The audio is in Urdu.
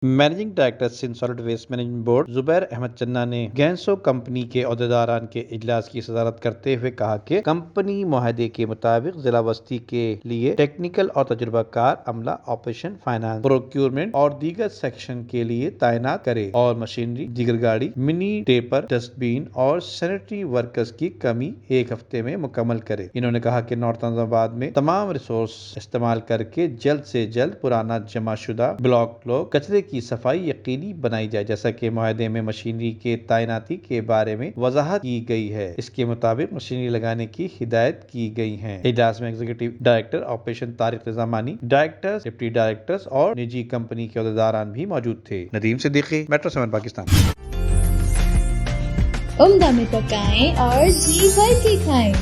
Managing director Sindh solid waste management board Zubair Ahmed Channa نے گینسو کمپنی کے عہدیداران کے اجلاس کی صدارت کرتے ہوئے کہا کہ کمپنی معاہدے کے مطابق ضلع وسطی کے لیے ٹیکنیکل اور تجربہ کار عملہ آپریشن، فائنانس، پروکیورمنٹ اور دیگر سیکشن کے لیے تعینات کرے اور مشینری، دیگر گاڑی، منی ٹیپر، ڈسٹ بین اور سینیٹری ورکرز کی کمی ایک ہفتے میں مکمل کرے۔ انہوں نے کہا کہ نارتھ نظام آباد میں تمام ریسورس استعمال کر کے جلد سے جلد پرانا جمع شدہ بلاک لوگ کچرے کی صفائی یقینی بنائی جائے، جیسا کہ معاہدے میں مشینری کے تعیناتی کے بارے میں وضاحت کی گئی ہے۔ اس کے مطابق مشینری لگانے کی ہدایت کی گئی ہے۔ اجلاس میں ایگزیکٹو ڈائریکٹر آپریشن طارق رضا مانی، ڈائریکٹرز، ڈپٹی ڈائریکٹرز اور نجی کمپنی کے عہدیداران بھی موجود تھے۔ ندیم صدیقی، میٹرو 7 پاکستان۔ عمدہ میں پکائیں اور جی بھر کے کھائیں۔